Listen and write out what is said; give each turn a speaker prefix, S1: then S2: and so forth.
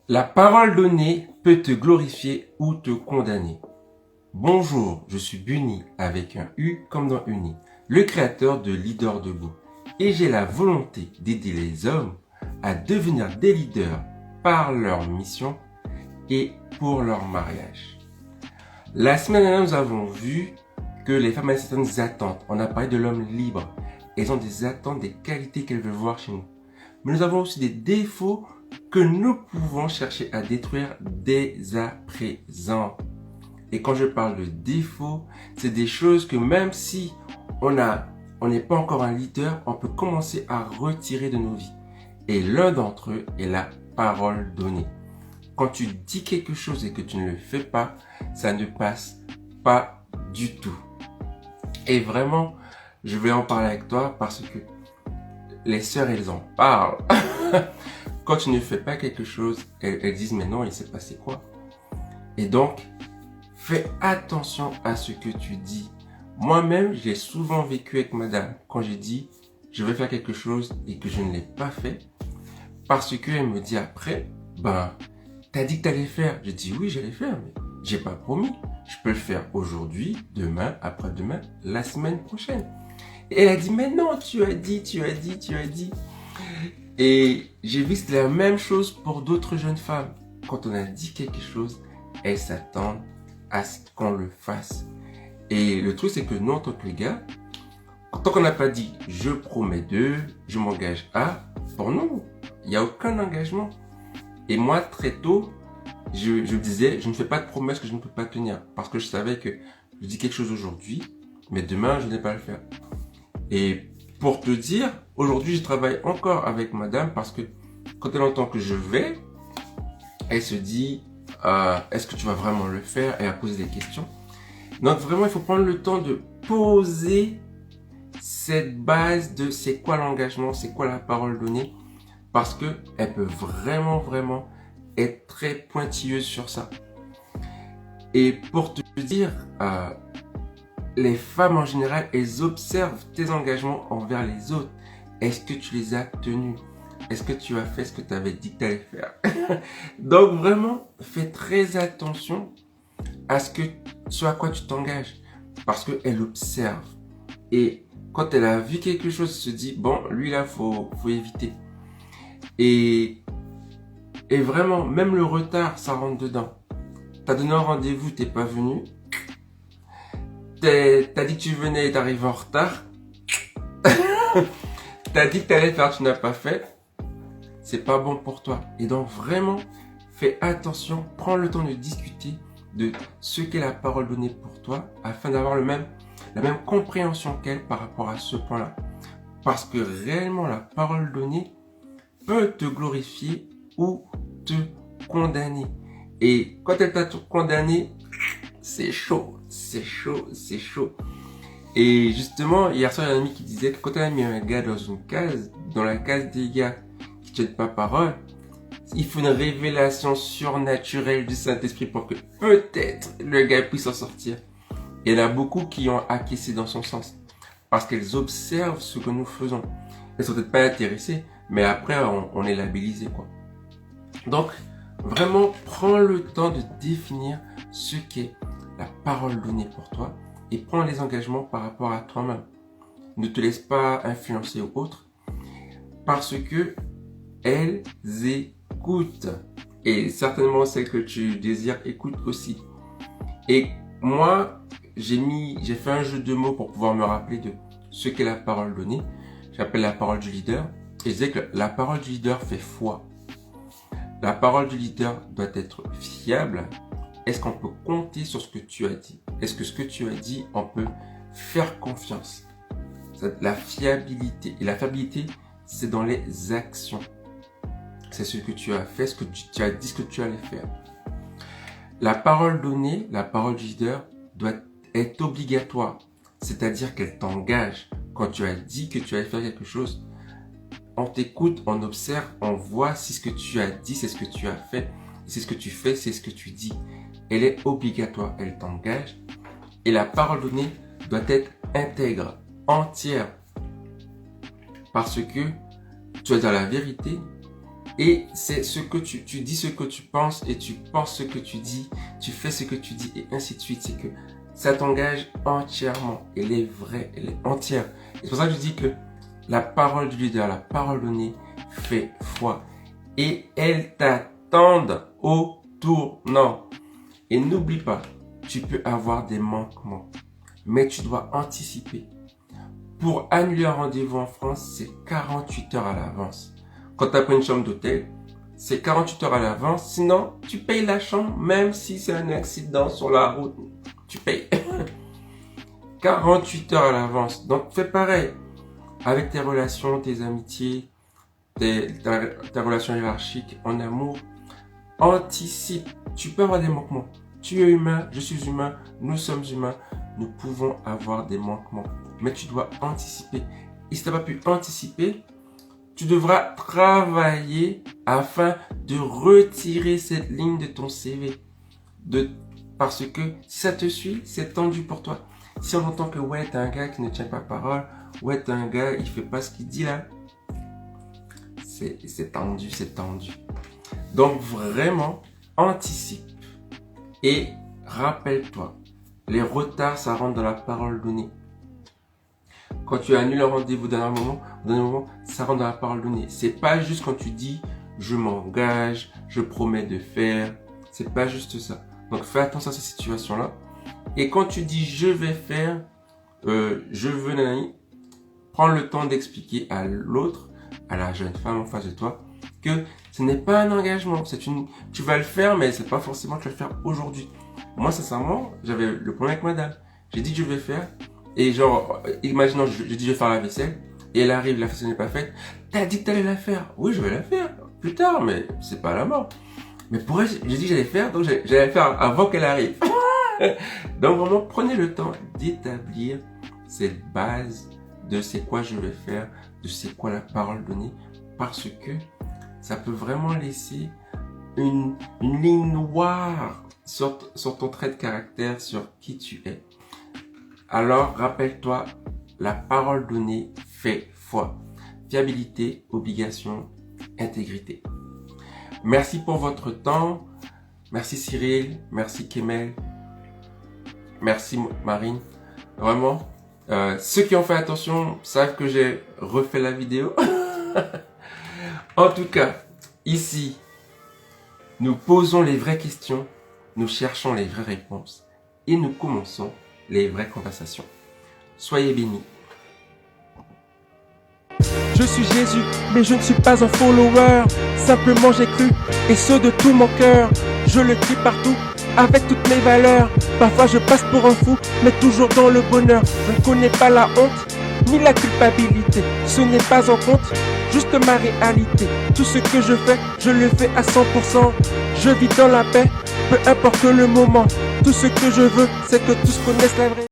S1: La parole donnée peut te glorifier ou te condamner. Bonjour, je suis Bunny avec un U comme dans Uni, le créateur de Leader Debout. Et j'ai la volonté d'aider les hommes à devenir des leaders par leur mission et pour leur mariage. La semaine dernière, nous avons vu que les femmes ont certaines attentes. On a parlé de l'homme libre. Elles ont des attentes, des qualités qu'elles veulent voir chez nous. Mais nous avons aussi des défauts que nous pouvons chercher à détruire dès à présent. Et quand je parle de défauts, c'est des choses que même si on n'est pas encore un leader, on peut commencer à retirer de nos vies. Et l'un d'entre eux est la parole donnée. Quand tu dis quelque chose et que tu ne le fais pas, ça ne passe pas du tout. Et vraiment, je vais en parler avec toi parce que les sœurs, elles en parlent. Quand tu ne fais pas quelque chose, elles disent mais non, il s'est passé quoi? Et donc, fais attention à ce que tu dis. Moi-même, j'ai souvent vécu avec madame quand j'ai dit je vais faire quelque chose et que je ne l'ai pas fait. Parce qu'elle me dit après, t'as dit que t'allais faire. Je dis oui, j'allais faire, mais j'ai pas promis. Je peux le faire aujourd'hui, demain, après-demain, la semaine prochaine. Et elle a dit mais non, tu as dit. Et j'ai vu que c'était la même chose pour d'autres jeunes femmes. Quand on a dit quelque chose, elles s'attendent à ce qu'on le fasse. Et le truc, c'est que nous, en tant que gars, tant qu'on n'a pas dit « je promets de »,« je m'engage à », pour nous, il n'y a aucun engagement. Et moi, très tôt, je disais « je ne fais pas de promesses que je ne peux pas tenir ». Parce que je savais que je dis quelque chose aujourd'hui, mais demain, je n'ai pas à le faire. Et pour te dire, aujourd'hui, je travaille encore avec madame parce que quand elle entend que je vais, elle se dit est-ce que tu vas vraiment le faire? Elle a posé des questions. Donc vraiment, il faut prendre le temps de poser cette base de c'est quoi l'engagement, c'est quoi la parole donnée, parce que elle peut vraiment être très pointilleuse sur ça. Et pour te dire, les femmes en général, elles observent tes engagements envers les autres. Est-ce que tu les as tenus? Est-ce que tu as fait ce que tu avais dit que tu allais faire? Donc vraiment, fais très attention à ce à quoi tu t'engages. Parce qu'elle observe. Et quand elle a vu quelque chose, elle se dit, bon, lui là, faut éviter. Et vraiment, même le retard, ça rentre dedans. T'as donné un rendez-vous, t'es pas venu. T'as dit que tu venais et t'arrives en retard. T'as dit que t'allais faire, tu n'as pas fait. C'est pas bon pour toi. Et donc vraiment, fais attention, prends le temps de discuter de ce qu'est la parole donnée pour toi afin d'avoir la même compréhension qu'elle par rapport à ce point-là. Parce que réellement, la parole donnée peut te glorifier ou te condamner. Et quand elle t'a condamné, c'est chaud. Et justement, hier soir, il y a un ami qui disait que quand elle a mis un gars dans une case, dans la case des gars qui tiennent pas parole, il faut une révélation surnaturelle du Saint-Esprit pour que peut-être le gars puisse s'en sortir. Et il y en a beaucoup qui ont acquiescé dans son sens. Parce qu'elles observent ce que nous faisons. Elles sont peut-être pas intéressées, mais après, on est labellisé, quoi. Donc, vraiment, prends le temps de définir ce qu'est la parole donnée pour toi et prends les engagements par rapport à toi-même. Ne te laisse pas influencer aux autres parce que elles écoutent. Et certainement celles que tu désires écoutent aussi. Et moi, j'ai fait un jeu de mots pour pouvoir me rappeler de ce qu'est la parole donnée. J'appelle la parole du leader. Et je disais que la parole du leader fait foi. La parole du leader doit être fiable. Est-ce qu'on peut compter sur ce que tu as dit? Est-ce que ce que tu as dit, on peut faire confiance? La fiabilité. Et la fiabilité, c'est dans les actions. C'est ce que tu as fait, ce que tu as dit, ce que tu allais faire. La parole donnée, la parole du leader, doit être obligatoire. C'est-à-dire qu'elle t'engage. Quand tu as dit que tu allais faire quelque chose, on t'écoute, on observe, on voit si ce que tu as dit, c'est ce que tu as fait. C'est ce que tu fais, c'est ce que tu dis. Elle est obligatoire, elle t'engage. Et la parole donnée doit être intègre, entière. Parce que tu vas dire la vérité Et c'est ce que tu dis ce que tu penses et tu penses ce que tu dis, tu fais ce que tu dis et ainsi de suite. C'est que ça t'engage entièrement. Elle est vraie, elle est entière. Et c'est pour ça que je dis que la parole du leader, la parole donnée fait foi. Et elles t'attendent au tournant. Et n'oublie pas, tu peux avoir des manquements, mais tu dois anticiper. Pour annuler un rendez-vous en France, c'est 48 heures à l'avance. Quand tu as pris une chambre d'hôtel, c'est 48 heures à l'avance. Sinon, tu payes la chambre, même si c'est un accident sur la route. Tu payes. 48 heures à l'avance. Donc, fais pareil. Avec tes relations, tes amitiés, ta relation hiérarchique, en amour, anticipe. Tu peux avoir des manquements. Tu es humain, je suis humain, nous sommes humains. Nous pouvons avoir des manquements. Mais tu dois anticiper. Et si tu n'as pas pu anticiper, tu devras travailler afin de retirer cette ligne de ton CV. Parce que si ça te suit, c'est tendu pour toi. Si on entend que ouais, t'es un gars qui ne tient pas parole, ouais, t'es un gars, il fait pas ce qu'il dit là, c'est tendu, c'est tendu. Donc vraiment, anticipe. Et rappelle-toi, les retards, ça rentre dans la parole donnée. Quand tu annules un rendez-vous d'un moment, ça rentre dans la parole donnée. C'est pas juste quand tu dis je m'engage, je promets de faire. C'est pas juste ça. Donc fais attention à ces situations-là. Et quand tu dis je vais faire, je veux nanani, prends le temps d'expliquer à l'autre, à la jeune femme en face de toi, que ce n'est pas un engagement. Tu vas le faire, mais c'est pas forcément que tu vas le faire aujourd'hui. Moi, sincèrement, j'avais le problème avec madame. J'ai dit je vais faire. Et genre, imaginons, je dis je vais faire la vaisselle, et elle arrive, la vaisselle n'est pas faite. T'as dit que t'allais la faire. Oui, je vais la faire plus tard, mais c'est pas la mort. Mais pour elle, j'ai dit que j'allais faire, donc j'allais la faire avant qu'elle arrive. Donc vraiment, prenez le temps d'établir cette base de c'est quoi je vais faire, de c'est quoi la parole donnée, parce que ça peut vraiment laisser une ligne noire sur ton trait de caractère, sur qui tu es. Alors, rappelle-toi, la parole donnée fait foi. Fiabilité, obligation, intégrité. Merci pour votre temps. Merci Cyril, merci Kemel, merci Marine. Vraiment, ceux qui ont fait attention savent que j'ai refait la vidéo. En tout cas, ici, nous posons les vraies questions, nous cherchons les vraies réponses et nous commençons les vraies conversations. Soyez bénis.
S2: Je suis Jésus, mais je ne suis pas un follower. Simplement j'ai cru, et ce de tout mon cœur. Je le crie partout, avec toutes mes valeurs. Parfois je passe pour un fou, mais toujours dans le bonheur. Je ne connais pas la honte, ni la culpabilité. Ce n'est pas en compte, juste ma réalité. Tout ce que je fais, je le fais à 100%. Je vis dans la paix, peu importe le moment. Tout ce que je veux, c'est que tous connaissent la vraie.